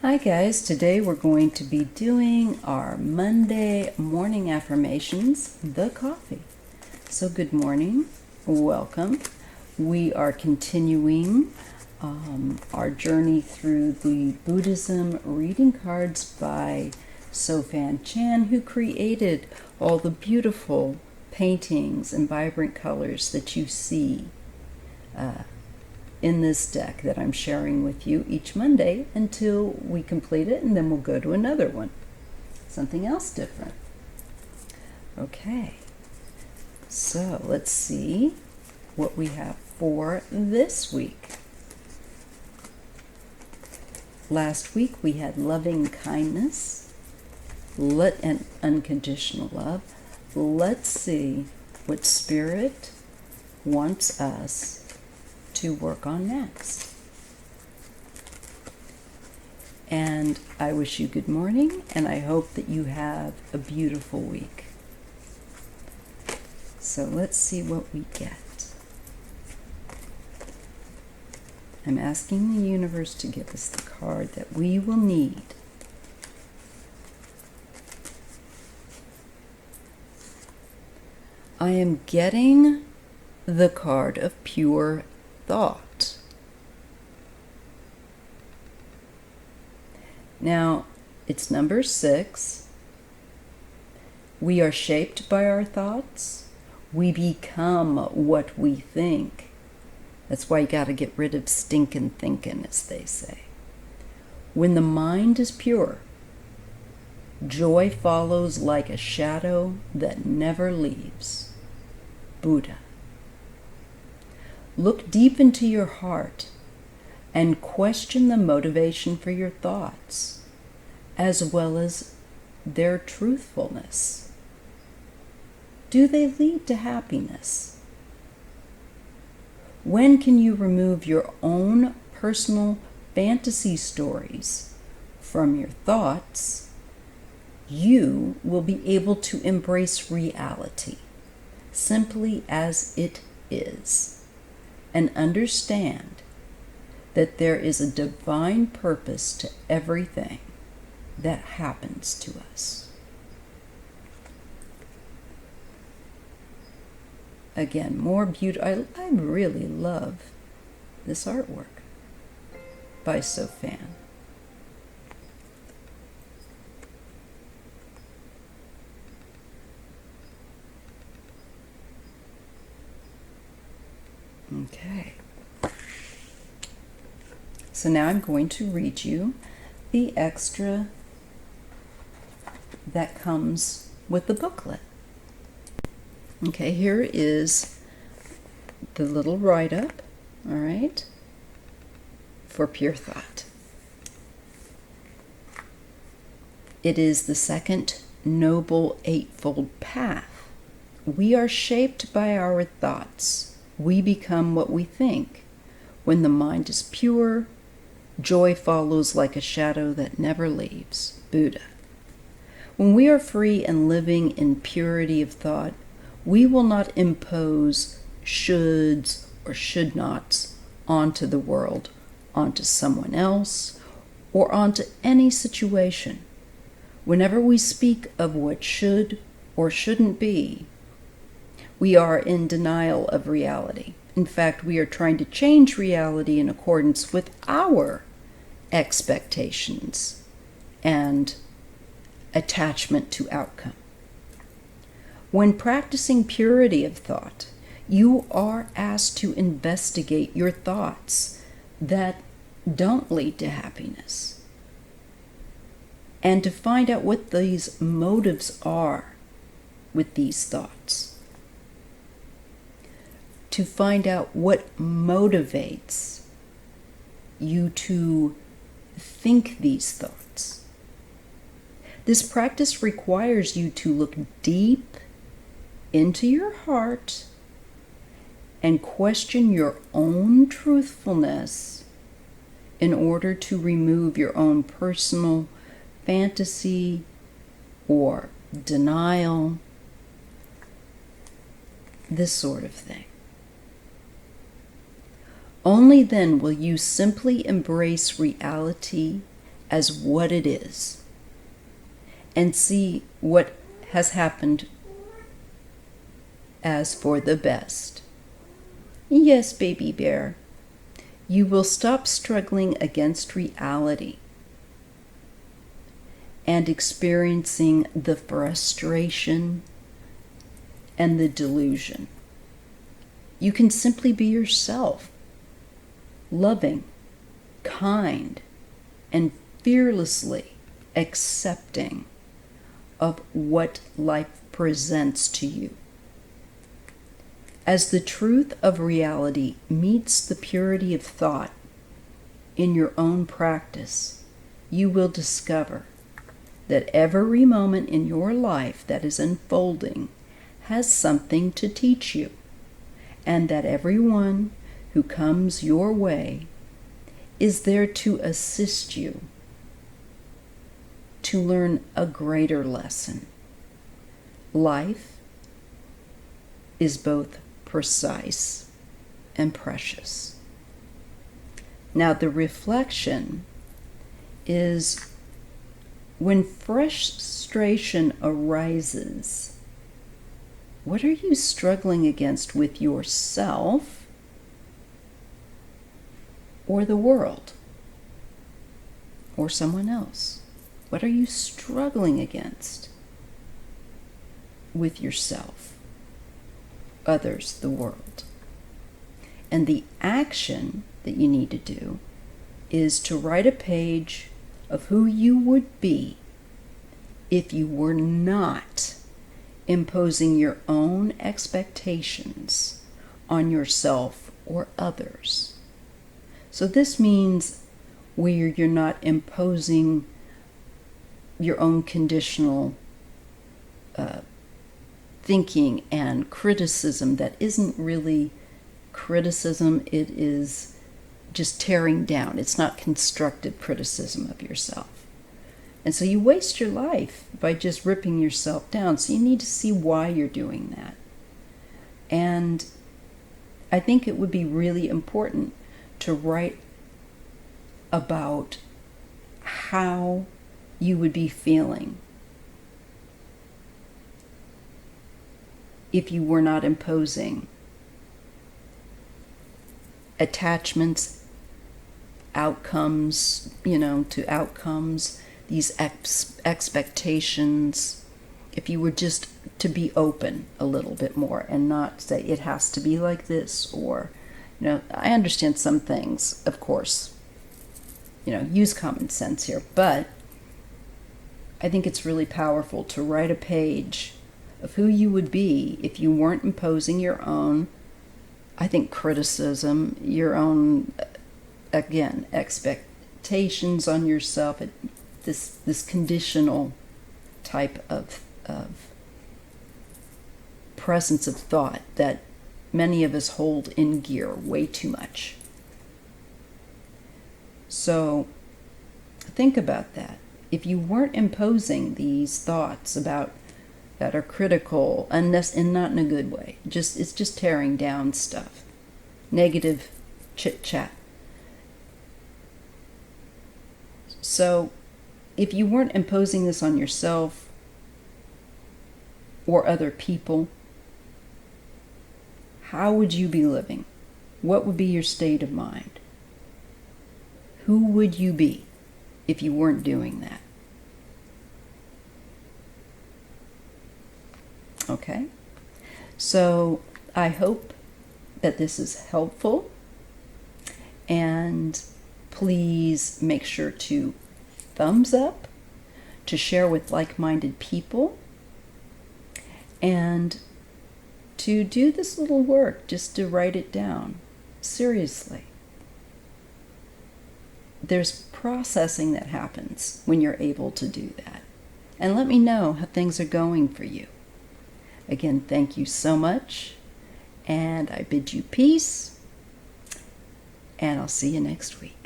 Hi guys, today we're going to be doing our Monday morning affirmations, the coffee. So good morning, welcome. We are continuing our journey through the Buddhism reading cards by Sofan Chan, who created all the beautiful paintings and vibrant colors that you see in this deck that I'm sharing with you each Monday until we complete it, and then we'll go to another one, something else different. Okay, so let's see what we have for this week. Last week we had loving kindness and unconditional love. Let's see what Spirit wants us to work on next. And I wish you good morning, and I hope that you have a beautiful week. So let's see what we get. I'm asking the universe to give us the card that we will need. I am getting the card of pure thought. Now, it's number 6. We are shaped by our thoughts. We become what we think. That's why you got to get rid of stinking thinking, as they say. When the mind is pure, joy follows like a shadow that never leaves. Buddha. Look deep into your heart and question the motivation for your thoughts, as well as their truthfulness. Do they lead to happiness? When can you remove your own personal fantasy stories from your thoughts, you will be able to embrace reality simply as it is, and understand that there is a divine purpose to everything that happens to us. Again, more beautiful. I really love this artwork by Sofan. Okay. So now I'm going to read you the extra that comes with the booklet. Okay, here is the little write-up, all right, for pure thought. It is the second noble eightfold path. We are shaped by our thoughts. We become what we think. When the mind is pure, joy follows like a shadow that never leaves. Buddha. When we are free and living in purity of thought, we will not impose shoulds or should nots onto the world, onto someone else, or onto any situation. Whenever we speak of what should or shouldn't be, we are in denial of reality. In fact, we are trying to change reality in accordance with our expectations and attachment to outcome. When practicing purity of thought, you are asked to investigate your thoughts that don't lead to happiness, and to find out what these motives are with these thoughts. To find out what motivates you to think these thoughts. This practice requires you to look deep into your heart and question your own truthfulness in order to remove your own personal fantasy or denial, this sort of thing. Only then will you simply embrace reality as what it is and see what has happened as for the best. Yes, baby bear, you will stop struggling against reality and experiencing the frustration and the delusion. You can simply be yourself, loving, kind, and fearlessly accepting of what life presents to you. As the truth of reality meets the purity of thought in your own practice, you will discover that every moment in your life that is unfolding has something to teach you, and that everyone who comes your way is there to assist you to learn a greater lesson. Life is both precise and precious. Now, the reflection is when frustration arises, what are you struggling against with yourself or the world or someone else? What are you struggling against with yourself, others, the world? And the action that you need to do is to write a page of who you would be if you were not imposing your own expectations on yourself or others. So this means where you're not imposing your own conditional thinking and criticism that isn't really criticism, it is just tearing down. It's not constructive criticism of yourself. And so you waste your life by just ripping yourself down. So you need to see why you're doing that. And I think it would be really important to write about how you would be feeling if you were not imposing attachments, outcomes, to outcomes, these expectations, if you were just to be open a little bit more and not say it has to be like this, or, I understand some things, of course, use common sense here, but I think it's really powerful to write a page of who you would be if you weren't imposing your own, I think, criticism, your own, again, expectations on yourself, this conditional type of presence of thought that many of us hold in gear way too much. So think about that. If you weren't imposing these thoughts that are critical and not in a good way, it's just tearing down stuff, negative chit chat. So if you weren't imposing this on yourself or other people, how would you be living? What would be your state of mind? Who would you be if you weren't doing that? Okay? So I hope that this is helpful, and please make sure to thumbs up, to share with like-minded people, and to do this little work, just to write it down. Seriously. There's processing that happens when you're able to do that. And let me know how things are going for you. Again, thank you so much, and I bid you peace, and I'll see you next week.